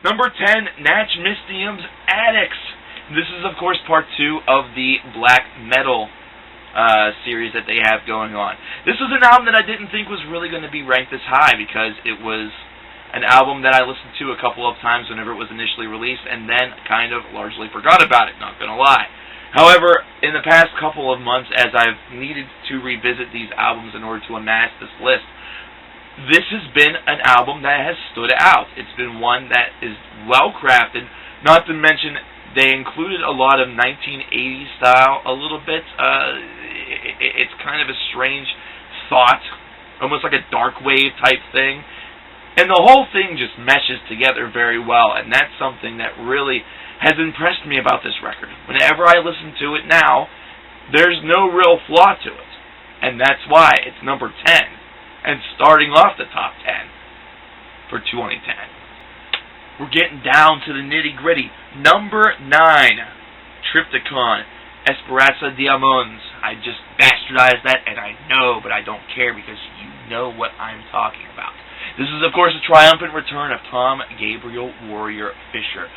Number 10, Natch Mystium's Addicts. This is, of course, part 2 of the black metal series that they have going on. This was an album that I didn't think was really going to be ranked this high because it was an album that I listened to a couple of times whenever it was initially released and then kind of largely forgot about it, not going to lie. However, in the past couple of months, as I've needed to revisit these albums in order to amass this list, this has been an album that has stood out. It's been one that is well crafted, not to mention they included a lot of 1980s style a little bit. It's kind of a strange thought, almost like a dark wave type thing. And the whole thing just meshes together very well, and that's something that really has impressed me about this record. Whenever I listen to it now, there's no real flaw to it. And that's why it's number 10. And starting off the top 10 for 2010. We're getting down to the nitty-gritty. Number 9, Triptychon, Esperanza Diamonds. I just bastardized that, and I know, but I don't care because you know what I'm talking about. This is, of course, a triumphant return of Tom Gabriel Warrior Fisher.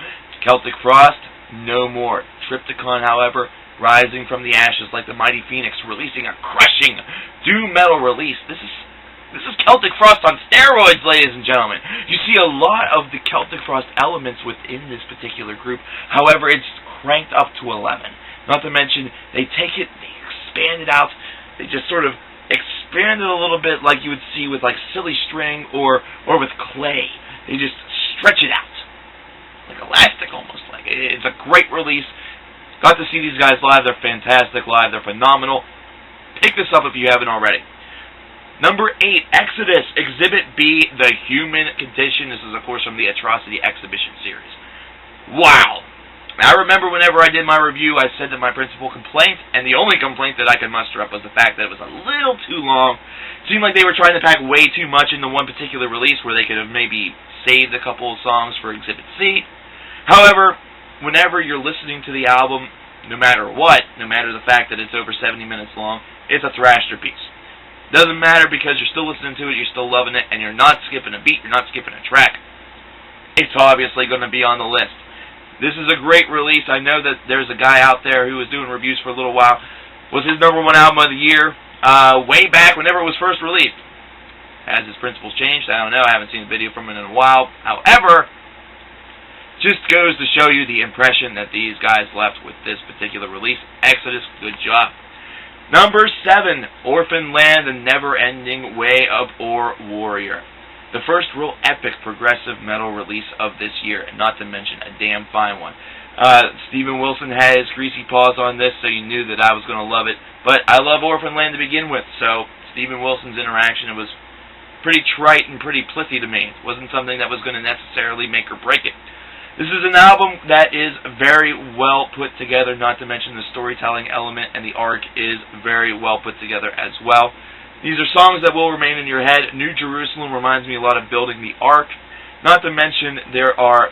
Celtic Frost, no more. Triptychon, however, rising from the ashes like the mighty phoenix, releasing a crushing doom metal release. This is Celtic Frost on steroids, ladies and gentlemen. You see a lot of the Celtic Frost elements within this particular group. However, it's cranked up to 11. Not to mention, they take it, they expand it out, they just sort of expand it a little bit like you would see with like silly string or with clay. They just stretch it out. Like elastic almost. Like it's a great release. Got to see these guys live. They're fantastic live. They're phenomenal. Pick this up if you haven't already. Number 8, Exodus, Exhibit B, The Human Condition. This is, of course, from the Atrocity Exhibition series. Wow. I remember whenever I did my review, I said that my principal complaint, and the only complaint that I could muster up was the fact that it was a little too long. It seemed like they were trying to pack way too much into one particular release where they could have maybe saved a couple of songs for Exhibit C. However, whenever you're listening to the album, no matter what, no matter the fact that it's over 70 minutes long, it's a thrasher piece. Doesn't matter because you're still listening to it, you're still loving it, and you're not skipping a beat, you're not skipping a track. It's obviously going to be on the list. This is a great release. I know that there's a guy out there who was doing reviews for a little while. Was his number 1 album of the year way back whenever it was first released. Has his principles changed? I don't know. I haven't seen a video from it in a while. However, just goes to show you the impression that these guys left with this particular release. Exodus, good job. Number 7, Orphan Land, The Never-Ending Way of Ore Warrior. The first real epic progressive metal release of this year, and not to mention a damn fine one. Steven Wilson had his greasy paws on this, so you knew that I was going to love it. But I love Orphan Land to begin with, so Steven Wilson's interaction, it was pretty trite and pretty plithy to me. It wasn't something that was going to necessarily make or break it. This is an album that is very well put together, not to mention the storytelling element, and the arc is very well put together as well. These are songs that will remain in your head. New Jerusalem reminds me a lot of Building the Ark. Not to mention there are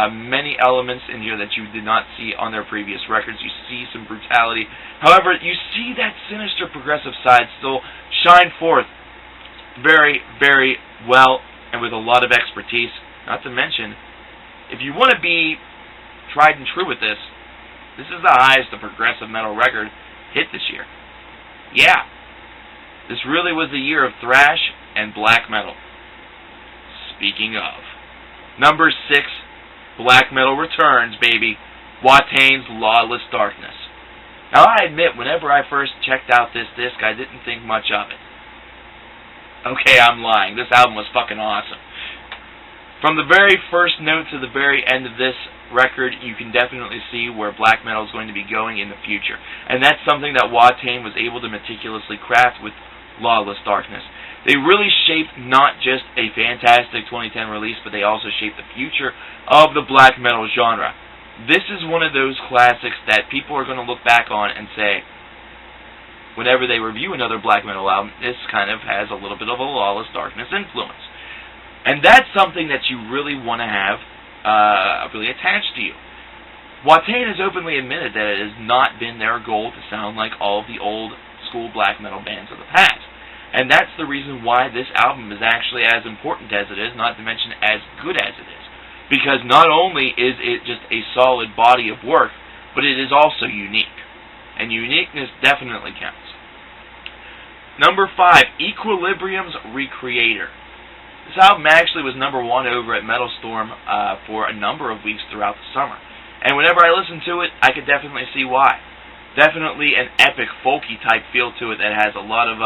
many elements in here that you did not see on their previous records. You see some brutality. However, you see that sinister progressive side still shine forth very, very well and with a lot of expertise. Not to mention, if you want to be tried and true with this, this is the highest a progressive metal record hit this year. Yeah. This really was the year of thrash and black metal. Speaking of. Number 6, black metal returns, baby. Wataine's Lawless Darkness. Now, I admit, whenever I first checked out this disc, I didn't think much of it. Okay, I'm lying. This album was fucking awesome. From the very first note to the very end of this record, you can definitely see where black metal is going to be going in the future. And that's something that Watain was able to meticulously craft with Lawless Darkness. They really shaped not just a fantastic 2010 release, but they also shaped the future of the black metal genre. This is one of those classics that people are going to look back on and say, whenever they review another black metal album, this kind of has a little bit of a Lawless Darkness influence. And that's something that you really want to have really attached to you. Watain has openly admitted that it has not been their goal to sound like all of the old school black metal bands of the past. And that's the reason why this album is actually as important as it is, not to mention as good as it is. because not only is it just a solid body of work, but it is also unique. And uniqueness definitely counts. Number 5, Equilibrium's Recreator. This album actually was number 1 over at Metal Storm for a number of weeks throughout the summer. And whenever I listen to it, I could definitely see why. Definitely an epic, folky type feel to it that has a lot of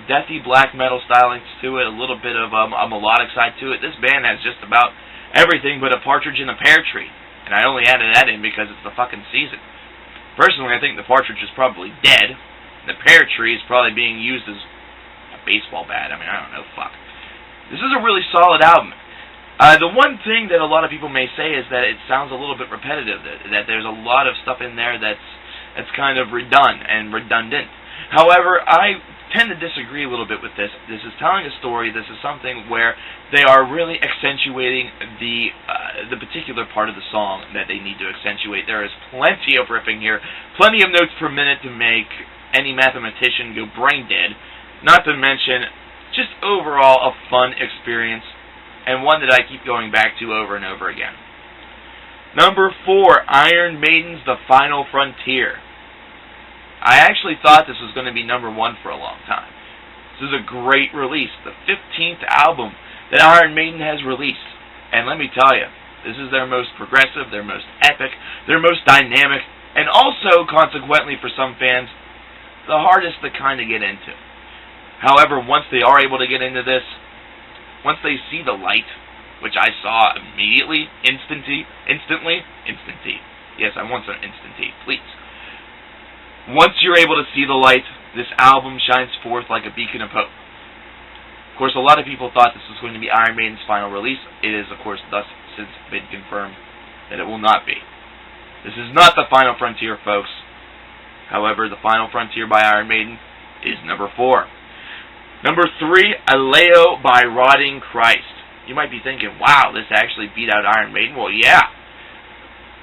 deathy black metal stylings to it, a little bit of a melodic side to it. This band has just about everything but a partridge in a pear tree. And I only added that in because it's the fucking season. Personally, I think the partridge is probably dead. The pear tree is probably being used as a baseball bat. I mean, I don't know, fuck. This is a really solid album. The one thing that a lot of people may say is that it sounds a little bit repetitive, that there's a lot of stuff in there that's kind of redundant. However, I tend to disagree a little bit with this. This is telling a story. This is something where they are really accentuating the particular part of the song that they need to accentuate. There is plenty of riffing here, plenty of notes per minute to make any mathematician go brain dead, not to mention just overall a fun experience, and one that I keep going back to over and over again. Number 4, Iron Maiden's The Final Frontier. I actually thought this was going to be number 1 for a long time. This is a great release, the 15th album that Iron Maiden has released. And let me tell you, this is their most progressive, their most epic, their most dynamic, and also, consequently for some fans, the hardest to kind of get into. However, once they are able to get into this, once they see the light, which I saw immediately, instantly. Yes, I want some instantly, please. Once you're able to see the light, this album shines forth like a beacon of hope. Of course, a lot of people thought this was going to be Iron Maiden's final release. It is, of course, thus since been confirmed that it will not be. This is not the final frontier, folks. However, the final frontier by Iron Maiden is number 4. Number 3, Aleo by Rotting Christ. You might be thinking, wow, this actually beat out Iron Maiden. Well, yeah.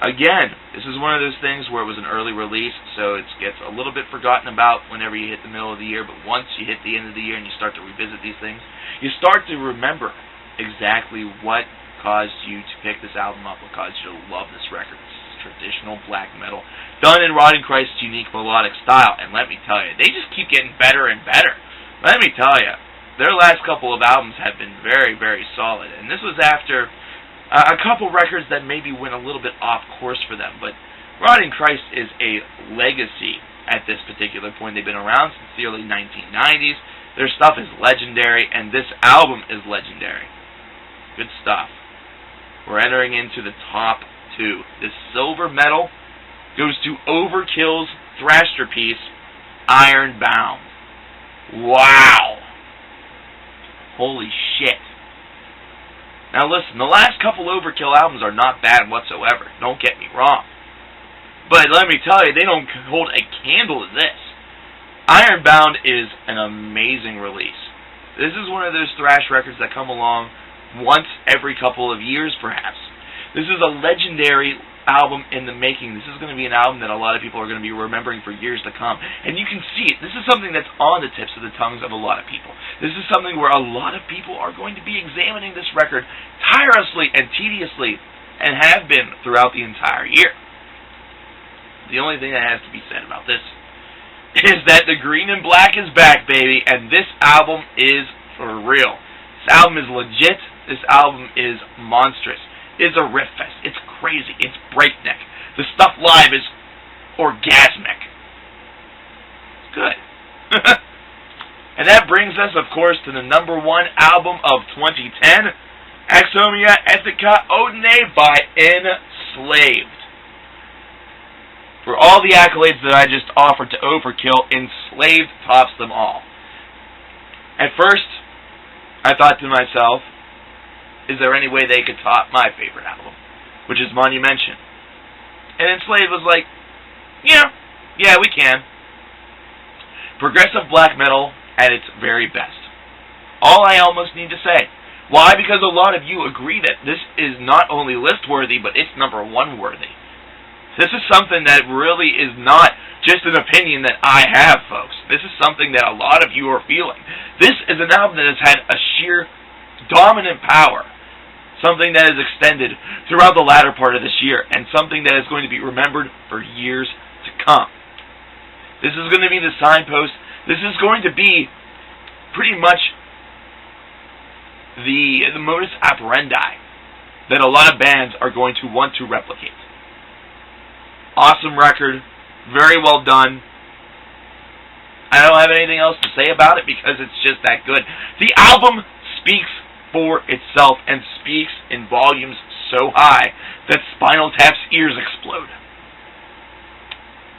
Again, this is one of those things where it was an early release, so it gets a little bit forgotten about whenever you hit the middle of the year, but once you hit the end of the year and you start to revisit these things, you start to remember exactly what caused you to pick this album up, what caused you to love this record. This is traditional black metal, done in Rotting Christ's unique melodic style, and let me tell you, they just keep getting better and better. Let me tell you, their last couple of albums have been very, very solid. And this was after a couple records that maybe went a little bit off course for them. But Rotting Christ is a legacy at this particular point. They've been around since the early 1990s. Their stuff is legendary, and this album is legendary. Good stuff. We're entering into the top 2. This silver medal goes to Overkill's Thrasherpiece, Ironbound. Wow. Holy shit. Now listen, the last couple Overkill albums are not bad whatsoever. Don't get me wrong. But let me tell you, they don't hold a candle to this. Ironbound is an amazing release. This is one of those thrash records that come along once every couple of years, perhaps. This is a legendary album in the making. This is going to be an album that a lot of people are going to be remembering for years to come. And you can see it. This is something that's on the tips of the tongues of a lot of people. This is something where a lot of people are going to be examining this record tirelessly and tediously, and have been throughout the entire year. The only thing that has to be said about this is that the green and black is back, baby, and this album is for real. This album is legit. This album is monstrous. It's a riff fest. It's crazy. It's breakneck. The stuff live is orgasmic. It's good. And that brings us, of course, to the number 1 album of 2010, Axomia Ethica Odine by Enslaved. For all the accolades that I just offered to Overkill, Enslaved tops them all. At first, I thought to myself, is there any way they could top my favorite album, which is Monumention? And Enslaved was like, yeah, we can. Progressive black metal at its very best. All I almost need to say. Why? Because a lot of you agree that this is not only list-worthy, but it's number 1 worthy. This is something that really is not just an opinion that I have, folks. This is something that a lot of you are feeling. This is an album that has had a sheer dominant power something that is extended throughout the latter part of this year, and something that is going to be remembered for years to come. This is going to be the signpost. This is going to be pretty much the modus operandi that a lot of bands are going to want to replicate. Awesome record, very well done. I don't have anything else to say about it because it's just that good. The album speaks for itself and speaks in volumes so high that Spinal Tap's ears explode.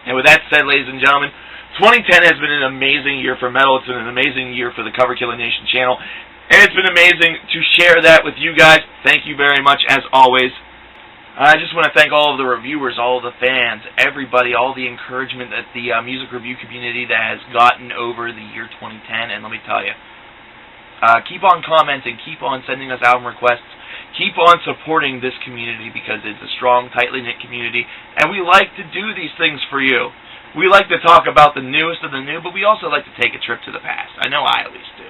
And with that said, ladies and gentlemen, 2010 has been an amazing year for metal. It's been an amazing year for the Cover Killer Nation channel. And it's been amazing to share that with you guys. Thank you very much, as always. I just want to thank all of the reviewers, all of the fans, everybody, all the encouragement that the music review community that has gotten over the year 2010. And let me tell you, keep on commenting, keep on sending us album requests, keep on supporting this community because it's a strong, tightly knit community, and we like to do these things for you. We like to talk about the newest of the new, but we also like to take a trip to the past. I know I at least do.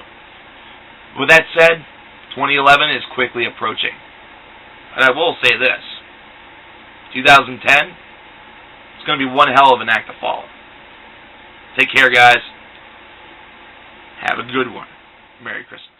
With that said, 2011 is quickly approaching. And I will say this, 2010, it's going to be one hell of an act to follow. Take care, guys. Have a good one. Merry Christmas.